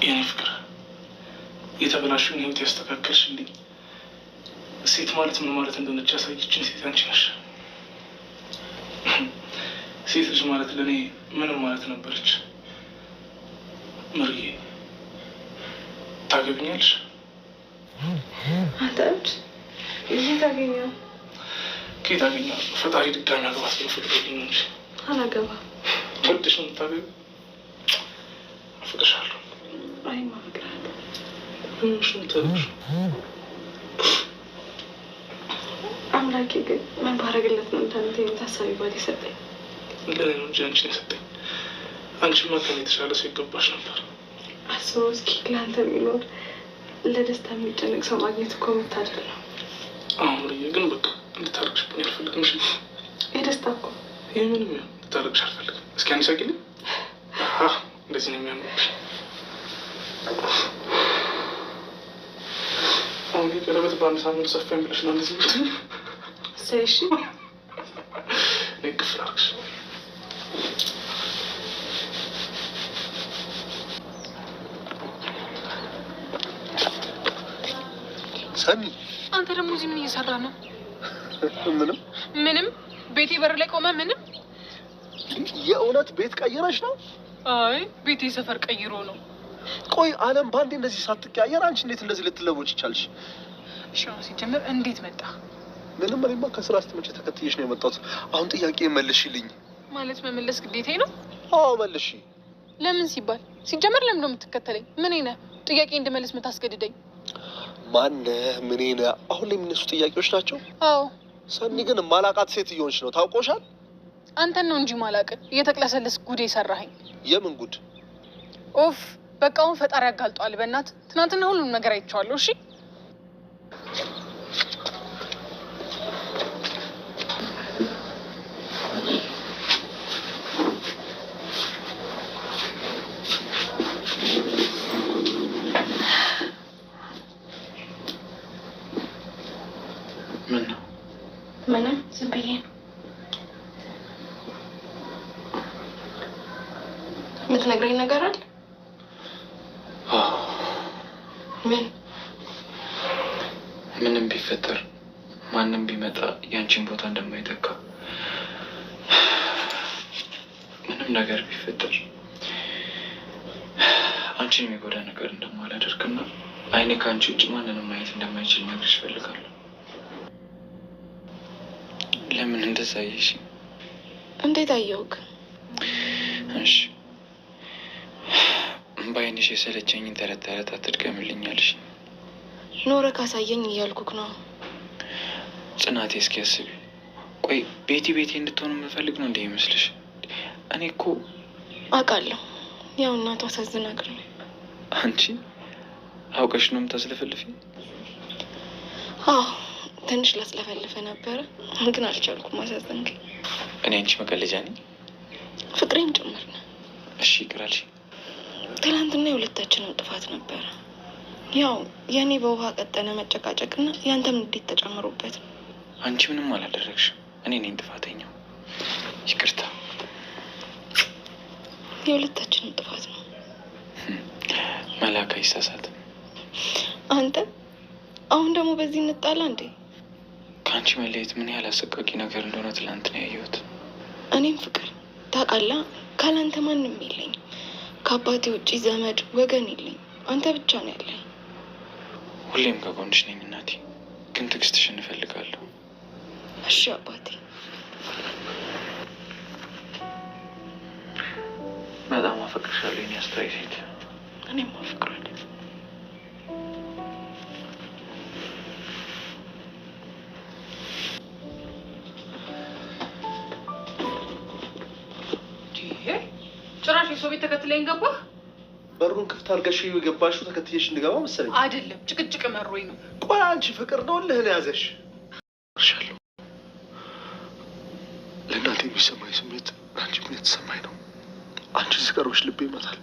የኔ ፍቅር የተበላሽውን ህይወት ያስተካከልሽልኝ ሴት ማለት ምን ማለት እንደሆነች ያሳየችን ሴት አንቺ ነሽ። ሴት ልጅ ማለት ለእኔ ምንም ማለት ነበረች። ምርዬ ታገብኛለሽ? አንተ እብድ! የት አገኘኸው? ከየት አገኘኸው? ፈጣሪ ድጋሚ አግባት ስለፈቀደልኝ ነው እንጂ አላገባም። ወደሽ ነው የምታገቢው? አፍቅርሻለሁ። አይ ማፍቅርሃለሁ። ምንሽ ነው የምታገቢው? አምላኬ ግን ምን ባደርግለት ነው እንዳንተ የምታሳቢ ባል የሰጠኝ? ለእኔ ነው እንጂ አንቺን የሰጠኝ። አንቺማ ከእኔ የተሻለ ሰው ይገባሽ ነበር። አስበው እስኪ ለአንተ የሚኖር ለደስታ የሚጨነቅ ሰው ማግኘት እኮ መታደል ነው። አሁን ምርዬ ግን በቃ እንድታረቅሽብኝ አልፈልግም። እሺ? የደስታ እኮ ይህ ምንም ይሁን እንድታረቅሽ አልፈልግም። እስኪ አንድ ሳቂልኝ። እንደዚህ ነው የሚያምርብሽ። አሁን ቀለበት በአንድ ሳምንት ሰፋኝ ብለሽ ነው እንደዚህ ምት ሰይሽ ክፍል አርግሽ። ሰኒ፣ አንተ ደግሞ እዚህ ምን እየሰራ ነው? ምንም ቤቴ በር ላይ ቆመ። ምንም የእውነት ቤት ቀይረሽ ነው? አይ ቤቴ ሰፈር ቀይሮ ነው። ቆይ አለም ባንዴ እንደዚህ ሳትቀያየር አንቺ እንዴት እንደዚህ ልትለወጭ ይቻልሽ? እሺ ሲጀምር እንዴት መጣ? ምንም እኔማ ከስራ ስትመጪ ተከትዬሽ ነው የመጣሁት። አሁን ጥያቄ መልሽልኝ። ማለት መመለስ ግዴታዬ ነው? አዎ መልሽ። ለምን ሲባል ሲጀምር ለምን ነው የምትከተለኝ? ምን ነህ ጥያቄ እንድመልስ የምታስገድደኝ? ማነህ? ምን ነህ? አሁን ላይ የሚነሱ ጥያቄዎች ናቸው። አዎ ሰኒ ግን ማላቃት ሴት እየሆንሽ ነው። ታውቆሻል? አንተን ነው እንጂ ማላቅ እየተቅለሰለስ ጉድ የሰራኸኝ። የምን ጉድ? ኦፍ በቃ አሁን ፈጣሪ ያጋልጧል። በእናት ትናንትና ሁሉም ነገር አይቼዋለሁ። እሺ ምንም ዝም ብዬ ነው። የምትነግረኝ ነገር አለ? ምን? ምንም ቢፈጠር ማንም ቢመጣ ያንቺን ቦታ እንደማይተካ፣ ምንም ነገር ቢፈጠር አንቺን የሚጎዳ ነገር እንደማላደርግና አይኔ ከአንቺ ውጭ ማንንም ማየት እንደማይችል ነግርሽ እፈልጋለሁ። ለምን እንደዛ አየሽ? እንዴት አየውክ? እሺ በአይንሽ የሰለቸኝን ተረት ተረት አትድገምልኛለሽ። ኖረ ካሳየኝ እያልኩክ ነው። ጽናቴ እስኪ አስቢ። ቆይ ቤቴ እንድትሆን የምፈልግ ነው እንደ ይመስልሽ? እኔ እኮ አውቃለሁ። ያው እናቷ አሳዝናክ ነው። አንቺ አውቀሽ ነው የምታስለፈልፊ? አዎ ትንሽ ላስለፈልፈ ነበረ ግን አልቻልኩም። ማሳዘንክ። እኔ አንቺ መቀለጃ ነኝ? ፍቅሬም ጭምር ነው። እሺ ይቅራልሽ። ትናንትና የሁለታችንም ጥፋት ነበረ። ያው የኔ በውሃ ቀጠነ መጨቃጨቅና ያንተም እንዴት ተጨምሮበት ነው። አንቺ ምንም አላደረግሽም። እኔ ነኝ ጥፋተኛው። ይቅርታ። የሁለታችንም ጥፋት ነው። መላክ አይሳሳትም። አንተ አሁን ደግሞ በዚህ እንጣላ እንዴ? ከአንቺ መለየት ምን ያህል አሰቃቂ ነገር እንደሆነ ትላንት ነው ያየሁት። እኔም ፍቅር ታውቃለህ፣ ካላንተ ማንም የለኝ። ከአባቴ ውጪ ዘመድ ወገን የለኝ። አንተ ብቻ ነው ያለኝ። ሁሌም ከጎንሽ ነኝ እናቴ፣ ግን ትዕግስትሽን እፈልጋለሁ። እሺ አባቴ። በጣም አፈቅርሻለሁ የኔ አስተዋይ ሴት። እኔም አፈቅራለሁ። ጭራሽ የሰው ቤት ተከትለኝ ገባህ? በሩን ክፍት አድርገሽ የገባሽው ተከትዬሽ እንድገባ መሰለኝ። አይደለም ጭቅጭቅ መሮኝ ነው። ቆይ አንቺ ፍቅር ነው ልህን ያዘሽ? እርሻለሁ። ለእናቴ የሚሰማኝ ስሜት አንቺ ምን የተሰማኝ ነው? አንቺ ሲቀርብሽ ልቤ ይመታል።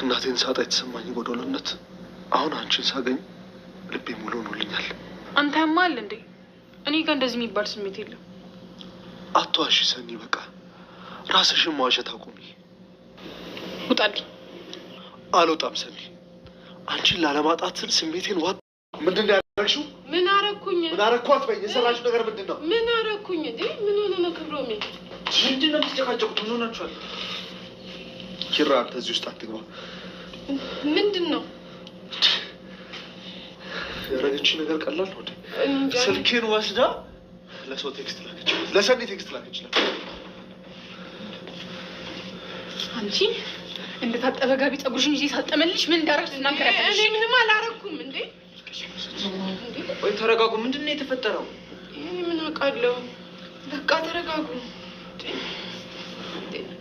እናቴን ሳጣ የተሰማኝ ጎዶሎነት አሁን አንቺን ሳገኝ ልቤ ሙሉ ሆኖልኛል። አንተ ያማል እንዴ? እኔ ጋር እንደዚህ የሚባል ስሜት የለም። አትዋሺ ሰኒ፣ በቃ ራስሽን መዋሸት አቁሚ። ውጣልኝ። አልወጣም ሰኒ። አንቺን ላለማጣት ስል ስሜቴን ዋጥ። ምንድን ነው ያደረግሽው? ምን አረኩኝ? ምን አረኳት በይኝ። የሰራሽው ነገር ምንድን ነው? ምን አረኩኝ እንዴ? ምን ሆነ ነው ክብሮሜ? ምንድን ነው የምትጨቃጨቁት? ምን ሆናችኋል? ኪራ አንተ እዚህ ውስጥ አትግባ። ምንድን ነው ያደረገችኝ ነገር? ቀላል ነው። ስልኬን ወስዳ ለሰው ቴክስት ላከች፣ ለሰኒ ቴክስት ላከችላት። አንቺ እንደታጠበ ጋቢ ፀጉርሽን ይዤ ሳልጠመልሽ ምን እንዳደረግሽ ልናገር ያለሽ? እኔ ምንም አላረኩም እንዴ። ወይ ተረጋጉ። ምንድን ነው የተፈጠረው? እኔ ምን አውቃለሁ። በቃ ተረጋጉ።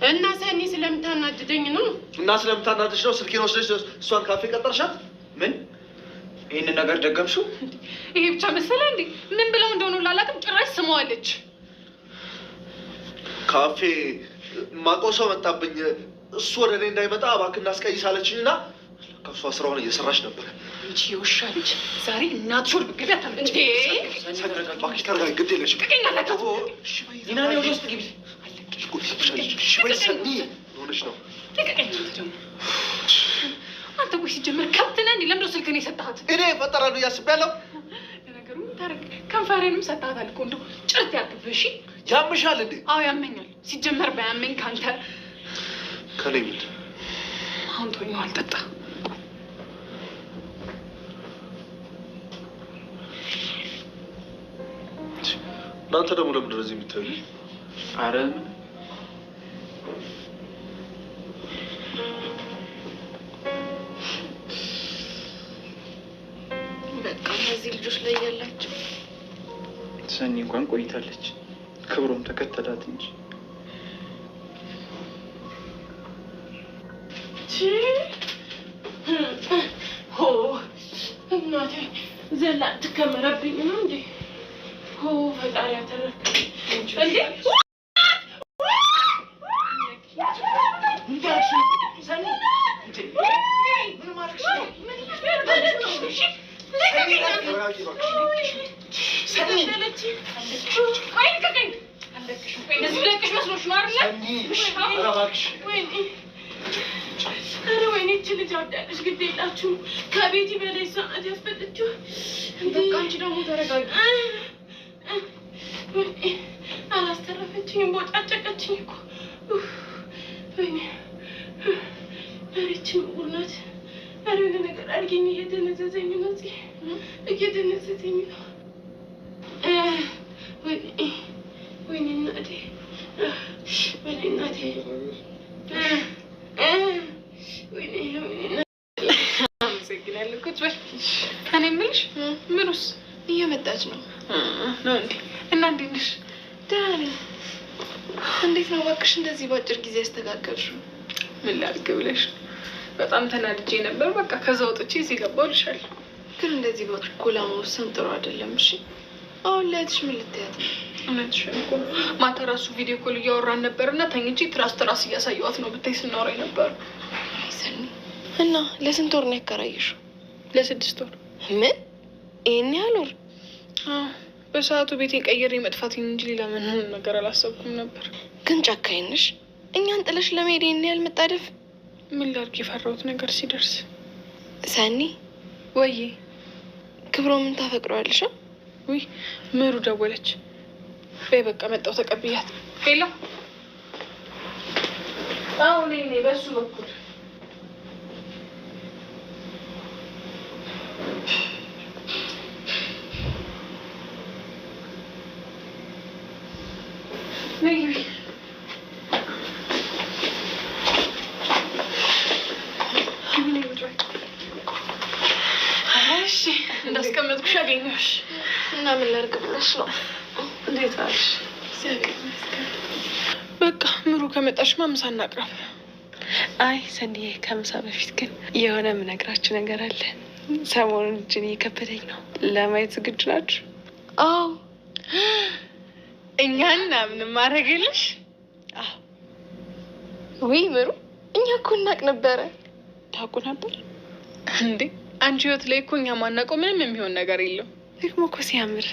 እና ሰኒ ስለምታናድደኝ ነው። እና ስለምታናድሽ ነው ስልኬን ወስደሽ እሷን ካፌ ቀጠርሻት? ምን ይህንን ነገር ደገምሽው? ይሄ ብቻ መሰለህ እንዴ? ምን ብለው እንደሆኑ ላላቅም ጭራሽ ስመዋለች። ካፌ ማውቀው ሰው መጣብኝ፣ እሱ ወደ እኔ እንዳይመጣ እባክህ እናስቀይሳለችኝ እና ከእሷ ስራውን እየሰራች ነበር። አንቺ የውሻ ልጅ ዛሬ እናትሽ ወድ ብገቢ አታመጭ። እባክሽ ተረጋጊ፣ ግድ የለሽም። ዲና ወደ ውስጥ ግቢ። ሰኒ ሆነሽ ነው። አንተ ወይ ሲጀምር ከብት ነህ እንዴ? ለምንድን ነው ስልክህን የሰጠሃት? እኔ እፈጠራለሁ እያስቤያለሁ። ለነገሩ ታረቅ ከንፈሬንም ሰጠሃታል እኮ እንደው ጭርት ያርግብህ። እሺ ያምሻል እንዴ? አዎ ያመኛል። ሲጀመር ባያመኝ ከአንተ ከኔ ምንድን አሁን ቶኛው አልጠጣ። እናንተ ደግሞ ለምንድን ነው እዚህ የሚታዩ? አረ በቃ እነዚህ ልጆች ላይ ያላቸው ሰኒ እንኳን ቆይታለች። ክብሮም ተከተላት እንጂ እናቴ ዘላ ትከመረብኝ ነው እንዴ? ፈጣሪ ያተረፈኝ እንዴ? ኧረ ወይኔ ይህች ልጅ አብዳለች። ግድ የላችሁም ከቤቲ በላይ ሰዓት ያስፈጠችው። በቃ አንቺ ደግሞ ተረጋጊ። አላስተረፈችኝም፣ ቦጫጨቀችኝ እኮ። ወይኔ ኧረ ይህች ምውር ናት። ኧረ የሆነ ነገር አድርጊኝ። እየደነዘዘኝ ነው፣ እዚህ እየደነዘዘኝ ነው። ወይኔ እናቴ፣ ወይኔ እናቴ፣ አመሰግናለሁ። ቁጭ በል። እኔ የምልሽ ምሩስ እየመጣች ነው ነው እንዴ? እና እንዴት ነሽ? ደህና ነኝ። እንዴት ነው እባክሽ እንደዚህ በአጭር ጊዜ ያስተካከልሽው? ምን ላድርግ ብለሽ? በጣም ተናድጄ ነበር። በቃ ከዛ ወጥቼ እዚህ ገባሁ እልሻለሁ። ግን እንደዚህ በኩላ መወሰን ጥሩ አይደለም። እሺ አሁን ለእህትሽ ምን ልትያት ነው? እውነትሽን እኮ ማታ ራሱ ቪዲዮ ኮል እያወራን ነበር እና ተኝቼ ትራስ እያሳየኋት ነው ብታይ ስናወራ ነበር። ሰኒ እና ለስንት ወር ነው ያከራየሽው? ለ6 ወር። ምን ይሄን ያህል ወር? በሰዓቱ ቤቴን ቀይሬ መጥፋቴን እንጂ ሌላ ምንም ነገር አላሰብኩም ነበር። ግን ጨካኝ ነሽ። እኛን ጥለሽ ለመሄድ ይሄን ያህል መጣደፍ? ምን ላድርግ የፈራሁት ነገር ሲደርስ። ሰኒ ወይዬ ክብሮምን ታፈቅረዋለሽ? ውይ ምሩ ደወለች። በይ በቃ መጣሁ ተቀብያት። ሄሎ አሁን እኔ በሱ በኩል እንዳስቀመጥኩሽ አገኘሁሽ እና ምን ላድርግ ብለሽ ነው? እንዴት አልሽ? በቃ ምሩ ከመጣሽማ ምሳ እናቅርብ። አይ ሰኒዬ፣ ከምሳ በፊት ግን የሆነ የምነግራችሁ ነገር አለ። ሰሞኑን እጅን እየከበደኝ ነው። ለማየት ዝግጁ ናችሁ? አዎ። እኛና ምንም ማድረግልሽ? ውይ ምሩ፣ እኛ እኮ እናቅ ነበረ። ታውቁ ነበር እንዴ? አንቺ ህይወት ላይ እኮ እኛ ማናውቀው ምንም የሚሆን ነገር የለም። ደግሞ እኮ ሲያምር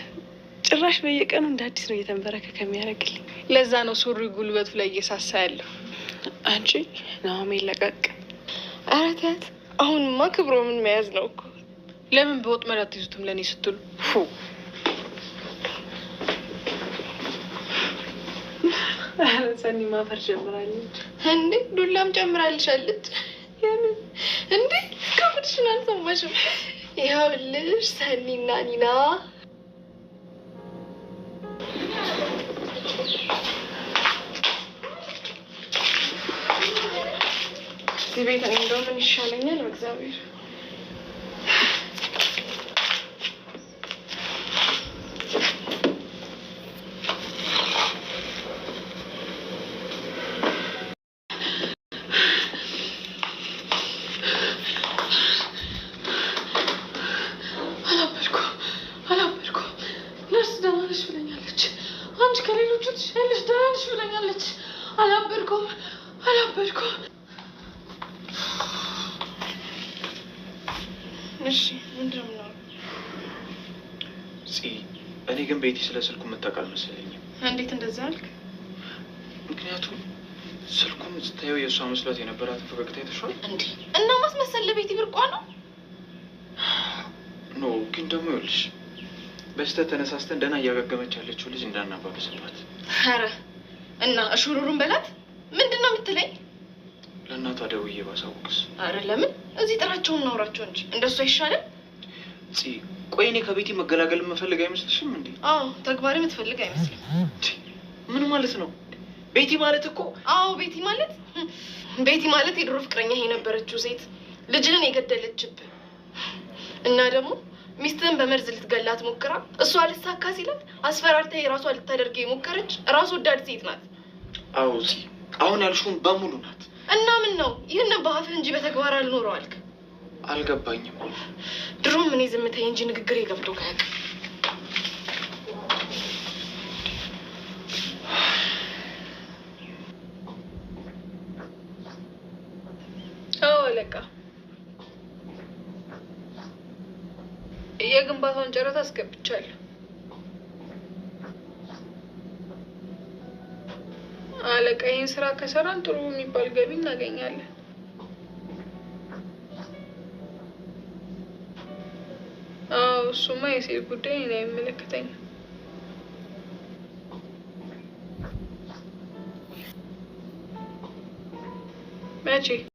ጭራሽ በየቀኑ እንደ አዲስ ነው እየተንበረከከ የሚያደርግልኝ። ለዛ ነው ሱሪ ጉልበቱ ላይ እየሳሳ ያለው። አንቺ ናሆሜ ለቀቅ። ኧረ ተያት። አሁንማ ክብሮ ምን መያዝ ነው እኮ። ለምን በወጥመድ አትይዙትም ለእኔ ስትሉ? ኧረ ሰኒ ማፈር ጀምራለች እንዴ? ዱላም ጨምራልሻለች። የምን እንዴ? ከፍትሽን አልሰማሽም? ይኸውልሽ ሰኒና ኒና እዚህ ቤት እኔ እንደው ምን ይሻለኛል በእግዚአብሔር። አላበድኩም። ነርስ ደህና ነሽ ብለኛለች። አንቺ ከሌሎቹ ትሻለሽ ደህና ነሽ ብለኛለች። አላበድኩም። እሺ ምንድን ነው? እኔ ግን ቤቲ ስለ ስልኩ የምታውቅ አልመሰለኝም። እንዴት እንደዛ አልክ? ምክንያቱም ስልኩን ስታየው የእሷ መስሏት የነበራትን ፈገግታ አይተሽዋል እንዴ? እና ማስመሰል ለቤቲ ብርቋ ነው? ኖ ግን ደግሞ ይኸውልሽ በስተት ተነሳስተን ደህና እያጋገመች ያለችው ልጅ እንዳናባበስባት። ኧረ እና እሹሩሩን በላት። ምንድን ነው የምትለኝ? ለእናቷ ደውዬ ባሳውቅስ? ኧረ ለምን? እዚህ ጥራቸውን እናውራቸው እንጂ እንደሱ አይሻልም? ቆይ እኔ ከቤቲ መገላገል የምፈልግ አይመስልሽም እንዴ? አዎ ተግባር የምትፈልግ አይመስልም። ምን ማለት ነው? ቤቲ ማለት እኮ አዎ ቤቲ ማለት የድሮ ፍቅረኛ የነበረችው ሴት ልጅህን የገደለችብህ እና ደግሞ ሚስትህን በመርዝ ልትገላት ሞክራ እሷ ልሳካ ሲላት አስፈራርታ የራሷ ልታደርግ የሞከረች ራስ ወዳድ ሴት ናት። አዎ አሁን ያልሽውን በሙሉ ናት። እና ምን ነው ይህንን በአፍህ እንጂ በተግባር አልኖረው አልክ? አልገባኝም። ድሮም እኔ ዝምታዬ እንጂ ንግግሬ ገብቶ ካያውቅ። አዎ አለቃ፣ የግንባታውን ጨረታ አስገብቻለሁ። አለቃ ይህን ስራ ከሰራን ጥሩ የሚባል ገቢ እናገኛለን። አዎ እሱማ የሴት ጉዳይ እኔን አይመለከተኝም። መቼ?